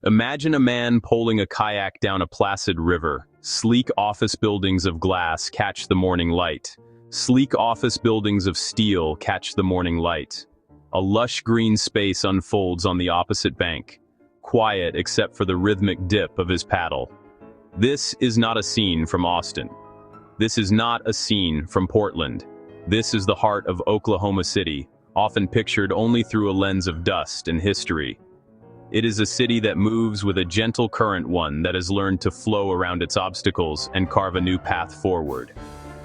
Imagine a man poling a kayak down a placid river. Sleek office buildings of glass catch the morning light. Sleek office buildings of steel catch the morning light. A lush green space unfolds on the opposite bank, quiet except for the rhythmic dip of his paddle. This is not a scene from Austin. This is not a scene from Portland. This is the heart of Oklahoma City, often pictured only through a lens of dust and history. It is a city that moves with a gentle current, one that has learned to flow around its obstacles and carve a new path forward.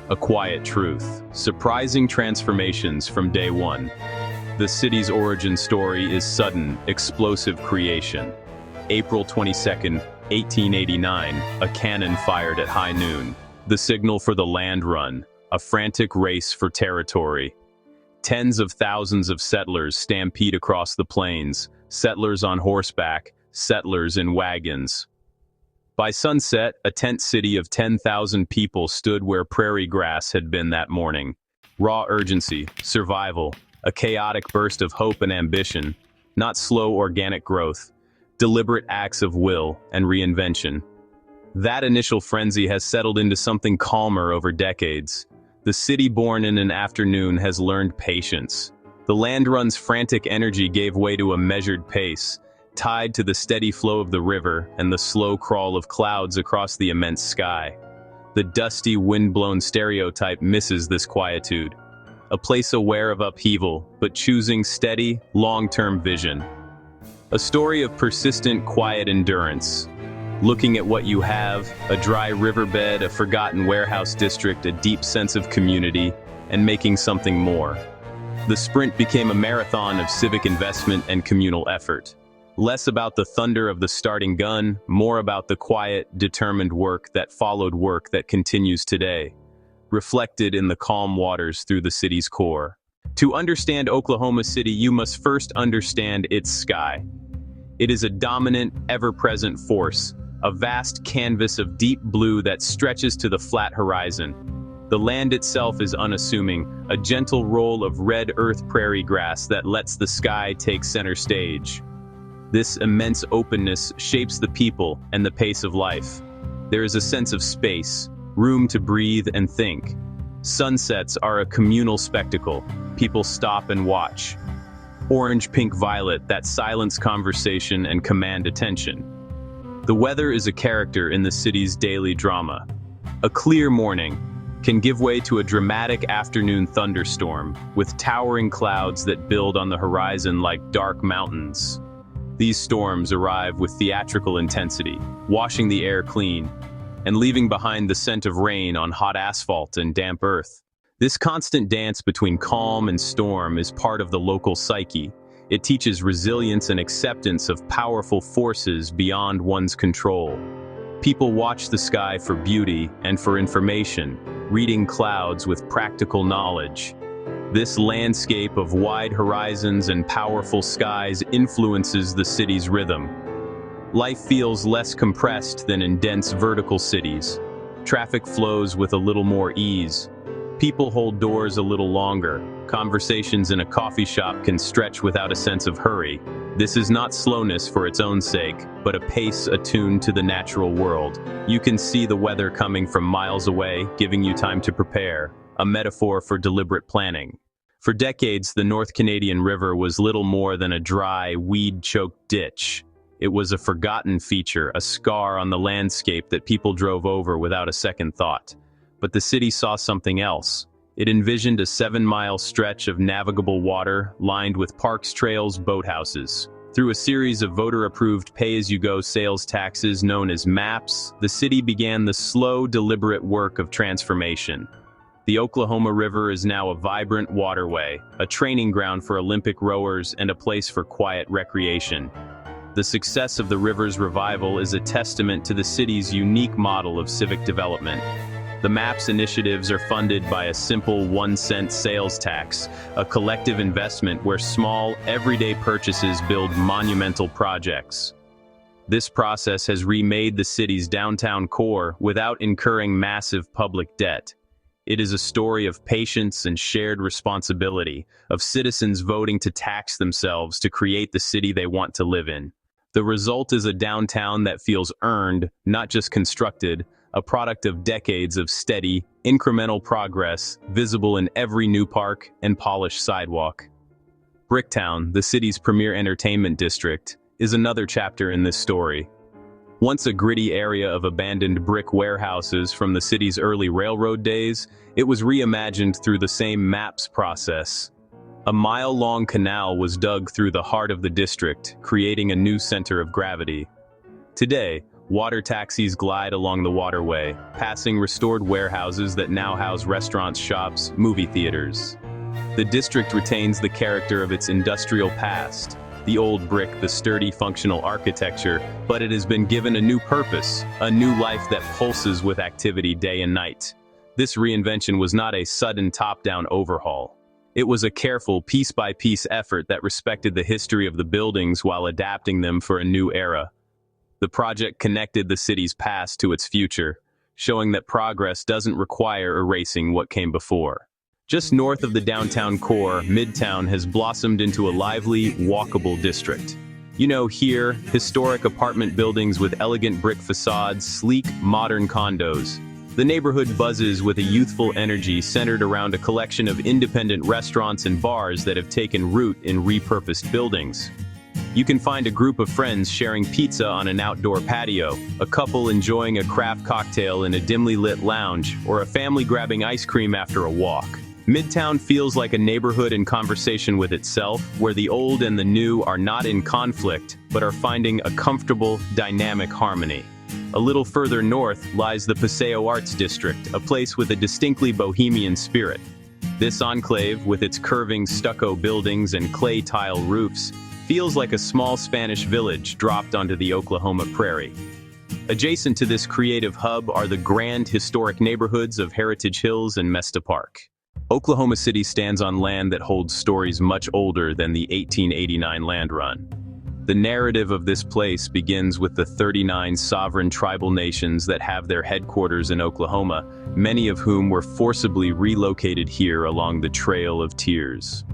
A quiet truth, surprising transformations from day one. The city's origin story is sudden, explosive creation. April 22nd, 1889, a cannon fired at high noon. The signal for the land run, a frantic race for territory. Tens of thousands of settlers stampede across the plains, settlers on horseback, settlers in wagons. By sunset, a tent city of 10,000 people stood where prairie grass had been that morning. Raw urgency, survival, a chaotic burst of hope and ambition, not slow organic growth, deliberate acts of will and reinvention. That initial frenzy has settled into something calmer over decades. The city born in an afternoon has learned patience. The land run's frantic energy gave way to a measured pace, tied to the steady flow of the river and the slow crawl of clouds across the immense sky. The dusty, wind-blown stereotype misses this quietude. A place aware of upheaval, but choosing steady, long-term vision. A story of persistent, quiet endurance. Looking at what you have, a dry riverbed, a forgotten warehouse district, a deep sense of community, and making something more. The sprint became a marathon of civic investment and communal effort. Less about the thunder of the starting gun, more about the quiet, determined work that followed work that continues today, reflected in the calm waters through the city's core. To understand Oklahoma City, you must first understand its sky. It is a dominant, ever-present force, a vast canvas of deep blue that stretches to the flat horizon. The land itself is unassuming, a gentle roll of red earth prairie grass that lets the sky take center stage. This immense openness shapes the people and the pace of life. There is a sense of space, room to breathe and think. Sunsets are a communal spectacle. People stop and watch. Orange, pink, violet that silence conversation and command attention. The weather is a character in the city's daily drama. A clear morning can give way to a dramatic afternoon thunderstorm, with towering clouds that build on the horizon like dark mountains. These storms arrive with theatrical intensity, washing the air clean, and leaving behind the scent of rain on hot asphalt and damp earth. This constant dance between calm and storm is part of the local psyche. It teaches resilience and acceptance of powerful forces beyond one's control. People watch the sky for beauty and for information, reading clouds with practical knowledge. This landscape of wide horizons and powerful skies influences the city's rhythm. Life feels less compressed than in dense vertical cities. Traffic flows with a little more ease. People hold doors a little longer. Conversations in a coffee shop can stretch without a sense of hurry. This is not slowness for its own sake, but a pace attuned to the natural world. You can see the weather coming from miles away, giving you time to prepare, a metaphor for deliberate planning. For decades, the North Canadian River was little more than a dry, weed-choked ditch. It was a forgotten feature, a scar on the landscape that people drove over without a second thought. But the city saw something else. It envisioned a 7-mile stretch of navigable water lined with parks, trails, boathouses. Through a series of voter-approved pay-as-you-go sales taxes known as MAPs, the city began the slow, deliberate work of transformation. The Oklahoma River is now a vibrant waterway, a training ground for Olympic rowers and a place for quiet recreation. The success of the river's revival is a testament to the city's unique model of civic development. The MAPS initiatives are funded by a simple 1-cent sales tax, a collective investment where small, everyday purchases build monumental projects. This process has remade the city's downtown core without incurring massive public debt. It is a story of patience and shared responsibility, of citizens voting to tax themselves to create the city they want to live in. The result is a downtown that feels earned, not just constructed, a product of decades of steady, incremental progress, visible in every new park and polished sidewalk. Bricktown, the city's premier entertainment district, is another chapter in this story. Once a gritty area of abandoned brick warehouses from the city's early railroad days, it was reimagined through the same maps process. A mile-long canal was dug through the heart of the district, creating a new center of gravity. Today, water taxis glide along the waterway, passing restored warehouses that now house restaurants, shops, movie theaters. The district retains the character of its industrial past, the old brick, the sturdy, functional architecture, but it has been given a new purpose, a new life that pulses with activity day and night. This reinvention was not a sudden top-down overhaul. It was a careful, piece-by-piece effort that respected the history of the buildings while adapting them for a new era. The project connected the city's past to its future, showing that progress doesn't require erasing what came before. Just north of the downtown core, Midtown has blossomed into a lively, walkable district. You know, here, historic apartment buildings with elegant brick facades, sleek, modern condos. The neighborhood buzzes with a youthful energy centered around a collection of independent restaurants and bars that have taken root in repurposed buildings. You can find a group of friends sharing pizza on an outdoor patio, a couple enjoying a craft cocktail in a dimly lit lounge, or a family grabbing ice cream after a walk. Midtown feels like a neighborhood in conversation with itself, where the old and the new are not in conflict, but are finding a comfortable, dynamic harmony. A little further north lies the Paseo Arts District, a place with a distinctly bohemian spirit. This enclave, with its curving stucco buildings and clay tile roofs, feels like a small Spanish village dropped onto the Oklahoma prairie. Adjacent to this creative hub are the grand, historic neighborhoods of Heritage Hills and Mesta Park. Oklahoma City stands on land that holds stories much older than the 1889 land run. The narrative of this place begins with the 39 sovereign tribal nations that have their headquarters in Oklahoma, many of whom were forcibly relocated here along the Trail of Tears.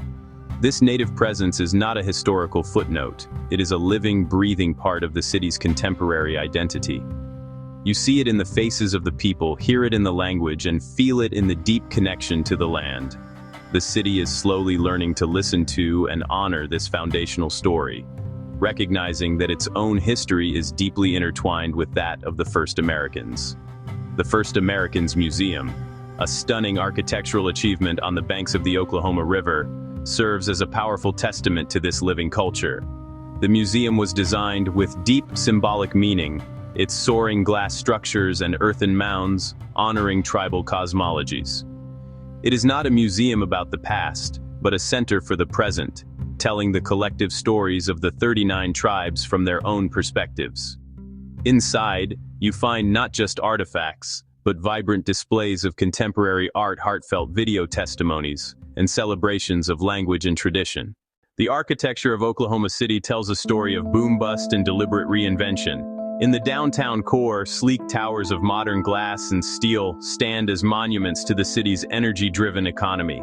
This native presence is not a historical footnote. It is a living, breathing part of the city's contemporary identity. You see it in the faces of the people, hear it in the language, and feel it in the deep connection to the land. The city is slowly learning to listen to and honor this foundational story, recognizing that its own history is deeply intertwined with that of the first Americans. The First Americans Museum, a stunning architectural achievement on the banks of the Oklahoma River, serves as a powerful testament to this living culture. The museum was designed with deep symbolic meaning, its soaring glass structures and earthen mounds honoring tribal cosmologies. It is not a museum about the past, but a center for the present, telling the collective stories of the 39 tribes from their own perspectives. Inside, you find not just artifacts, but vibrant displays of contemporary art, heartfelt video testimonies, and celebrations of language and tradition. The architecture of Oklahoma City tells a story of boom-bust and deliberate reinvention. In the downtown core, sleek towers of modern glass and steel stand as monuments to the city's energy-driven economy.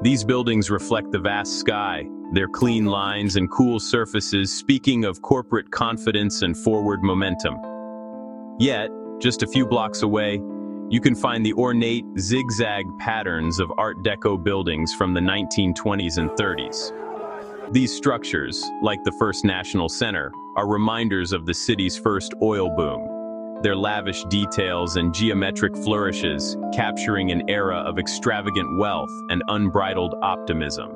These buildings reflect the vast sky, their clean lines and cool surfaces speaking of corporate confidence and forward momentum. Yet, just a few blocks away, you can find the ornate, zigzag patterns of Art Deco buildings from the 1920s and 30s. These structures, like the First National Center, are reminders of the city's first oil boom. Their lavish details and geometric flourishes capturing an era of extravagant wealth and unbridled optimism.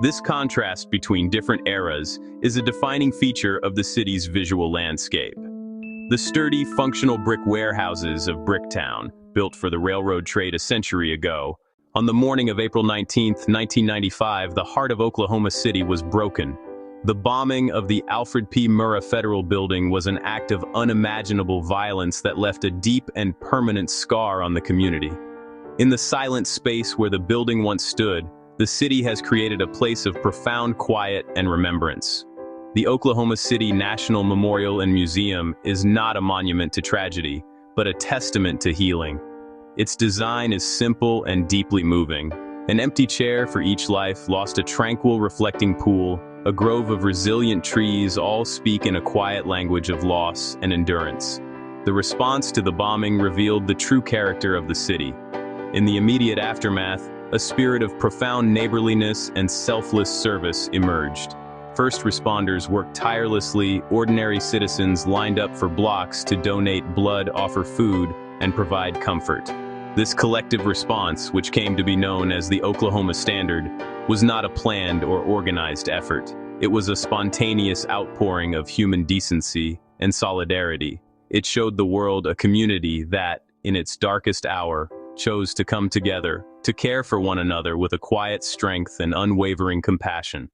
This contrast between different eras is a defining feature of the city's visual landscape. The sturdy, functional brick warehouses of Bricktown, built for the railroad trade a century ago, on the morning of April 19, 1995, the heart of Oklahoma City was broken. The bombing of the Alfred P. Murrah Federal Building was an act of unimaginable violence that left a deep and permanent scar on the community. In the silent space where the building once stood, the city has created a place of profound quiet and remembrance. The Oklahoma City National Memorial and Museum is not a monument to tragedy, but a testament to healing. Its design is simple and deeply moving. An empty chair for each life lost, a tranquil, reflecting pool, a grove of resilient trees all speak in a quiet language of loss and endurance. The response to the bombing revealed the true character of the city. In the immediate aftermath, a spirit of profound neighborliness and selfless service emerged. First responders worked tirelessly, ordinary citizens lined up for blocks to donate blood, offer food, and provide comfort. This collective response, which came to be known as the Oklahoma Standard, was not a planned or organized effort. It was a spontaneous outpouring of human decency and solidarity. It showed the world a community that, in its darkest hour, chose to come together, to care for one another with a quiet strength and unwavering compassion.